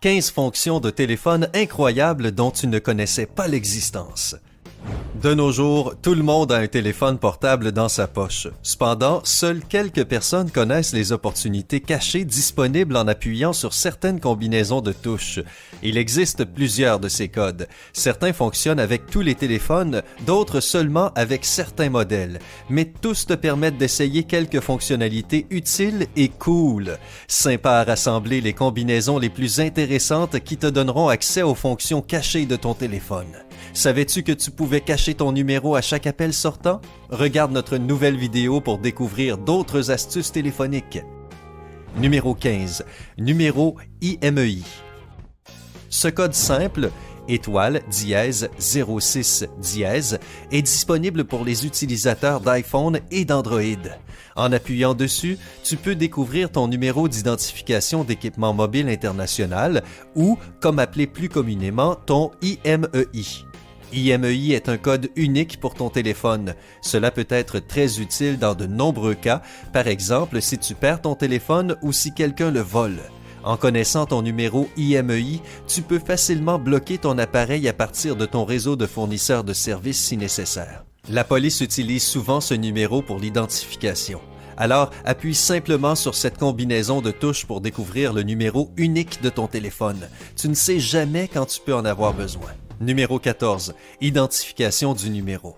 15 fonctions de téléphone incroyables dont tu ne connaissais pas l'existence. De nos jours, tout le monde a un téléphone portable dans sa poche. Cependant, seules quelques personnes connaissent les opportunités cachées disponibles en appuyant sur certaines combinaisons de touches. Il existe plusieurs de ces codes. Certains fonctionnent avec tous les téléphones, d'autres seulement avec certains modèles. Mais tous te permettent d'essayer quelques fonctionnalités utiles et cool. Sympa à rassembler les combinaisons les plus intéressantes qui te donneront accès aux fonctions cachées de ton téléphone. Savais-tu que tu pouvais cacher ton numéro à chaque appel sortant? Regarde notre nouvelle vidéo pour découvrir d'autres astuces téléphoniques. Numéro 15. Numéro IMEI. Ce code simple, étoile dièse 06 dièse, est disponible pour les utilisateurs d'iPhone et d'Android. En appuyant dessus, tu peux découvrir ton numéro d'identification d'équipement mobile international ou, comme appelé plus communément, ton IMEI. IMEI est un code unique pour ton téléphone. Cela peut être très utile dans de nombreux cas, par exemple si tu perds ton téléphone ou si quelqu'un le vole. En connaissant ton numéro IMEI, tu peux facilement bloquer ton appareil à partir de ton réseau de fournisseurs de services si nécessaire. La police utilise souvent ce numéro pour l'identification. Alors, appuie simplement sur cette combinaison de touches pour découvrir le numéro unique de ton téléphone. Tu ne sais jamais quand tu peux en avoir besoin. Numéro 14. Identification du numéro.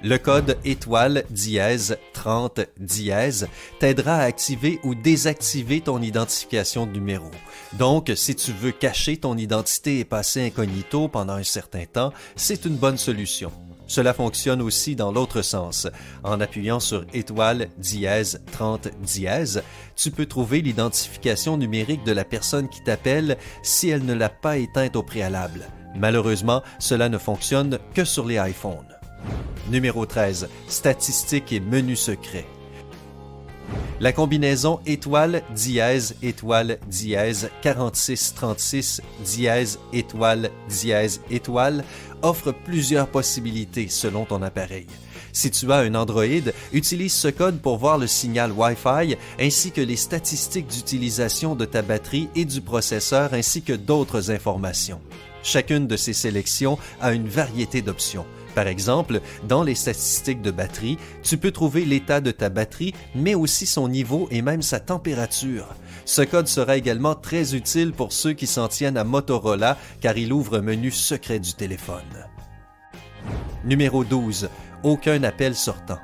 Le code étoile dièse 30 dièse t'aidera à activer ou désactiver ton identification de numéro. Donc, si tu veux cacher ton identité et passer incognito pendant un certain temps, c'est une bonne solution. Cela fonctionne aussi dans l'autre sens. En appuyant sur étoile dièse 30 dièse, tu peux trouver l'identification numérique de la personne qui t'appelle si elle ne l'a pas éteinte au préalable. Malheureusement, cela ne fonctionne que sur les iPhones. Numéro 13. Statistiques et menus secrets. La combinaison étoile dièse 4636 dièse étoile offre plusieurs possibilités selon ton appareil. Si tu as un Android, utilise ce code pour voir le signal Wi-Fi ainsi que les statistiques d'utilisation de ta batterie et du processeur ainsi que d'autres informations. Chacune de ces sélections a une variété d'options. Par exemple, dans les statistiques de batterie, tu peux trouver l'état de ta batterie, mais aussi son niveau et même sa température. Ce code sera également très utile pour ceux qui s'en tiennent à Motorola car il ouvre un menu secret du téléphone. Numéro 12. Aucun appel sortant.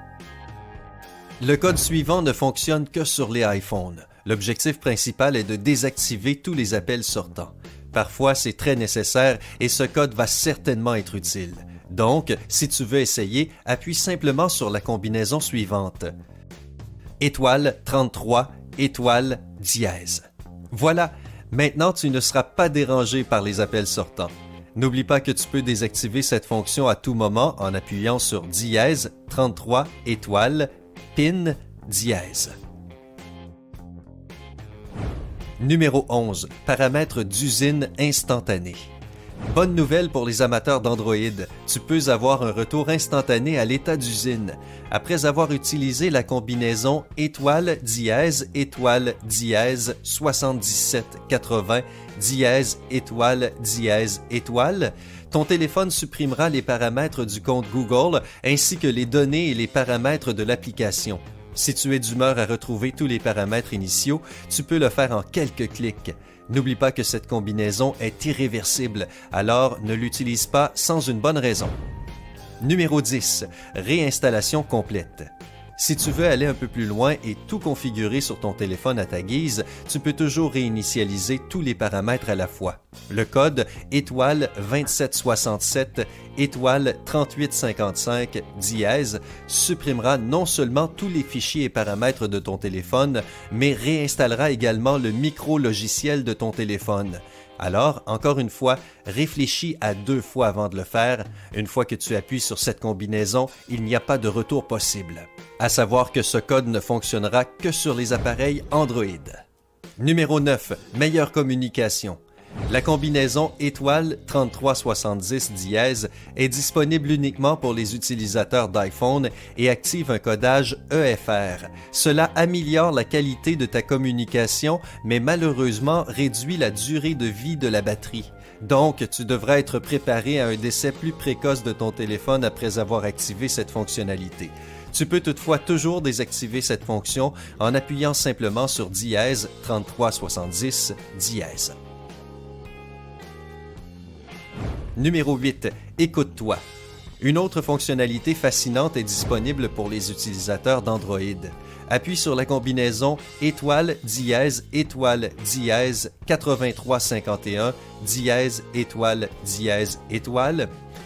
Le code suivant ne fonctionne que sur les iPhones. L'objectif principal est de désactiver tous les appels sortants. Parfois, c'est très nécessaire et ce code va certainement être utile. Donc, si tu veux essayer, appuie simplement sur la combinaison suivante. Étoile 33, étoile dièse. Voilà, maintenant tu ne seras pas dérangé par les appels sortants. N'oublie pas que tu peux désactiver cette fonction à tout moment en appuyant sur dièse 33 étoile pin dièse. Numéro 11. Paramètres d'usine instantanés. Bonne nouvelle pour les amateurs d'Android, tu peux avoir un retour instantané à l'état d'usine. Après avoir utilisé la combinaison étoile dièse 7780 dièse étoile, ton téléphone supprimera les paramètres du compte Google ainsi que les données et les paramètres de l'application. Si tu es d'humeur à retrouver tous les paramètres initiaux, tu peux le faire en quelques clics. N'oublie pas que cette combinaison est irréversible, alors ne l'utilise pas sans une bonne raison. Numéro 10. Réinstallation complète. Si tu veux aller un peu plus loin et tout configurer sur ton téléphone à ta guise, tu peux toujours réinitialiser tous les paramètres à la fois. Le code étoile 2767 étoile 3855 dièse supprimera non seulement tous les fichiers et paramètres de ton téléphone, mais réinstallera également le micro-logiciel de ton téléphone. Alors, encore une fois, réfléchis à 2 fois avant de le faire. Une fois que tu appuies sur cette combinaison, il n'y a pas de retour possible. À savoir que ce code ne fonctionnera que sur les appareils Android. Numéro 9. Meilleure communication. La combinaison étoile 3370 dièse est disponible uniquement pour les utilisateurs d'iPhone et active un codage EFR. Cela améliore la qualité de ta communication, mais malheureusement réduit la durée de vie de la batterie. Donc, tu devrais être préparé à un décès plus précoce de ton téléphone après avoir activé cette fonctionnalité. Tu peux toutefois toujours désactiver cette fonction en appuyant simplement sur dièse 3370 dièse. Numéro 8. Écoute-toi. Une autre fonctionnalité fascinante est disponible pour les utilisateurs d'Android. Appuie sur la combinaison étoile dièse 8351 dièse étoile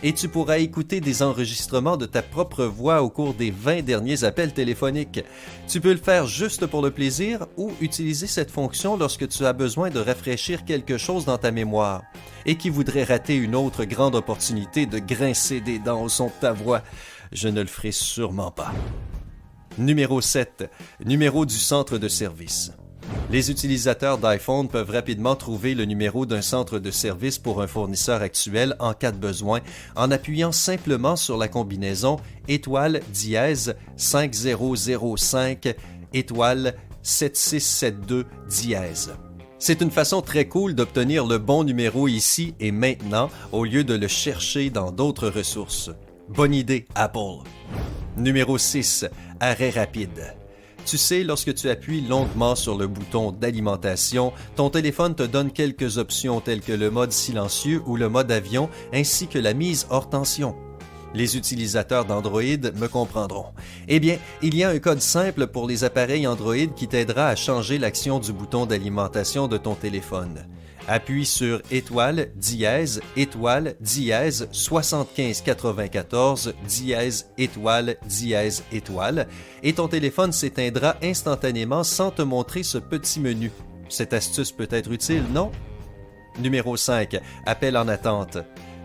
et tu pourras écouter des enregistrements de ta propre voix au cours des 20 derniers appels téléphoniques. Tu peux le faire juste pour le plaisir ou utiliser cette fonction lorsque tu as besoin de rafraîchir quelque chose dans ta mémoire et qui voudrait rater une autre grande opportunité de grincer des dents au son de ta voix. Je ne le ferai sûrement pas. Numéro 7. Numéro du centre de service. Les utilisateurs d'iPhone peuvent rapidement trouver le numéro d'un centre de service pour un fournisseur actuel en cas de besoin en appuyant simplement sur la combinaison étoile dièse 5005 étoile 7672 dièse. C'est une façon très cool d'obtenir le bon numéro ici et maintenant au lieu de le chercher dans d'autres ressources. Bonne idée, Apple. Numéro 6. Arrêt rapide. Tu sais, lorsque tu appuies longuement sur le bouton d'alimentation, ton téléphone te donne quelques options telles que le mode silencieux ou le mode avion, ainsi que la mise hors tension. Les utilisateurs d'Android me comprendront. Eh bien, il y a un code simple pour les appareils Android qui t'aidera à changer l'action du bouton d'alimentation de ton téléphone. Appuie sur étoile dièse 7594 dièse étoile et ton téléphone s'éteindra instantanément sans te montrer ce petit menu. Cette astuce peut être utile, non? Numéro 5. Appel en attente.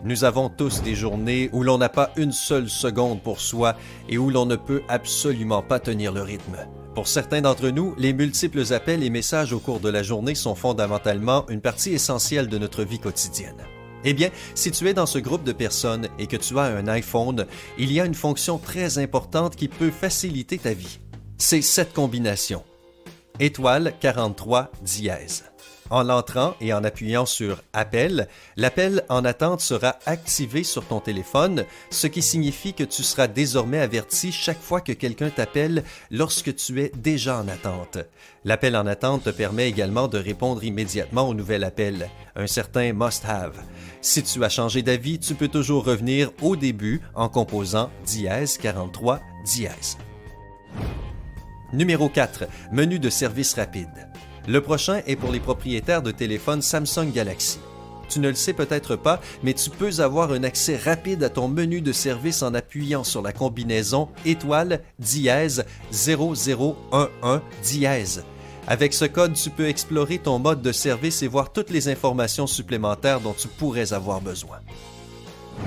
Nous avons tous des journées où l'on n'a pas une seule seconde pour soi et où l'on ne peut absolument pas tenir le rythme. Pour certains d'entre nous, les multiples appels et messages au cours de la journée sont fondamentalement une partie essentielle de notre vie quotidienne. Eh bien, si tu es dans ce groupe de personnes et que tu as un iPhone, il y a une fonction très importante qui peut faciliter ta vie. C'est cette combinaison. Étoile 43 dièse. En l'entrant et en appuyant sur « Appel », l'appel en attente sera activé sur ton téléphone, ce qui signifie que tu seras désormais averti chaque fois que quelqu'un t'appelle lorsque tu es déjà en attente. L'appel en attente te permet également de répondre immédiatement au nouvel appel, un certain must-have. Si tu as changé d'avis, tu peux toujours revenir au début en composant dièse 43 dièse. Numéro 4. Menu de service rapide. Le prochain est pour les propriétaires de téléphones Samsung Galaxy. Tu ne le sais peut-être pas, mais tu peux avoir un accès rapide à ton menu de service en appuyant sur la combinaison étoile dièse 0011 dièse. Avec ce code, tu peux explorer ton mode de service et voir toutes les informations supplémentaires dont tu pourrais avoir besoin.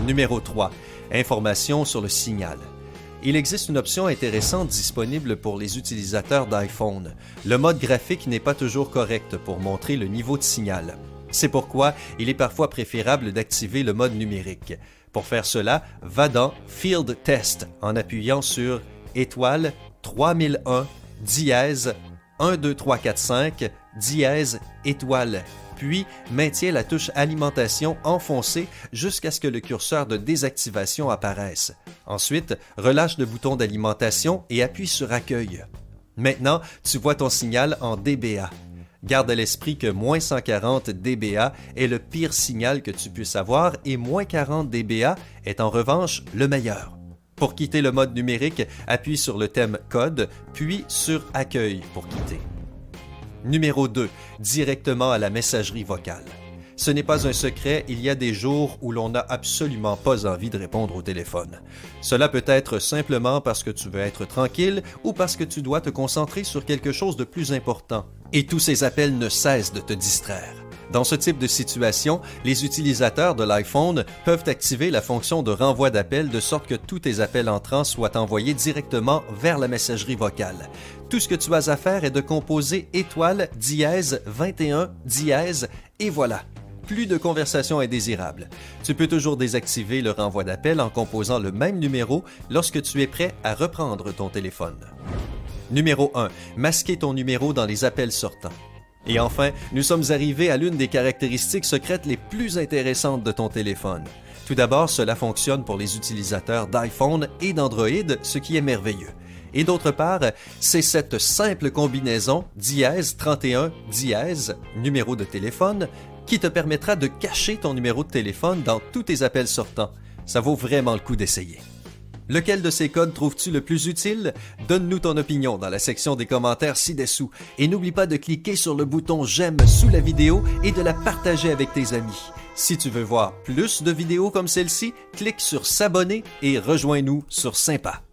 Numéro 3. Informations sur le signal. Il existe une option intéressante disponible pour les utilisateurs d'iPhone. Le mode graphique n'est pas toujours correct pour montrer le niveau de signal. C'est pourquoi il est parfois préférable d'activer le mode numérique. Pour faire cela, va dans Field Test en appuyant sur étoile 3001 dièse 12345 dièse étoile. Puis, maintiens la touche alimentation enfoncée jusqu'à ce que le curseur de désactivation apparaisse. Ensuite, relâche le bouton d'alimentation et appuie sur accueil. Maintenant, tu vois ton signal en dBA. Garde à l'esprit que moins 140 dBA est le pire signal que tu puisses avoir et moins 40 dBA est en revanche le meilleur. Pour quitter le mode numérique, appuie sur le thème code, puis sur accueil pour quitter. Numéro 2. Directement à la messagerie vocale. Ce n'est pas un secret, il y a des jours où l'on n'a absolument pas envie de répondre au téléphone. Cela peut être simplement parce que tu veux être tranquille ou parce que tu dois te concentrer sur quelque chose de plus important. Et tous ces appels ne cessent de te distraire. Dans ce type de situation, les utilisateurs de l'iPhone peuvent activer la fonction de renvoi d'appel de sorte que tous tes appels entrants soient envoyés directement vers la messagerie vocale. Tout ce que tu as à faire est de composer étoile dièse 21 dièse et voilà. plus de conversations indésirables. Tu peux toujours désactiver le renvoi d'appel en composant le même numéro lorsque tu es prêt à reprendre ton téléphone. Numéro 1. Masquer ton numéro dans les appels sortants. Et enfin, nous sommes arrivés à l'une des caractéristiques secrètes les plus intéressantes de ton téléphone. Tout d'abord, cela fonctionne pour les utilisateurs d'iPhone et d'Android, ce qui est merveilleux. Et d'autre part, c'est cette simple combinaison dièse 31 dièse numéro de téléphone qui te permettra de cacher ton numéro de téléphone dans tous tes appels sortants. Ça vaut vraiment le coup d'essayer. Lequel de ces codes trouves-tu le plus utile? Donne-nous ton opinion dans la section des commentaires ci-dessous. Et n'oublie pas de cliquer sur le bouton j'aime sous la vidéo et de la partager avec tes amis. Si tu veux voir plus de vidéos comme celle-ci, clique sur s'abonner et rejoins-nous sur Sympa.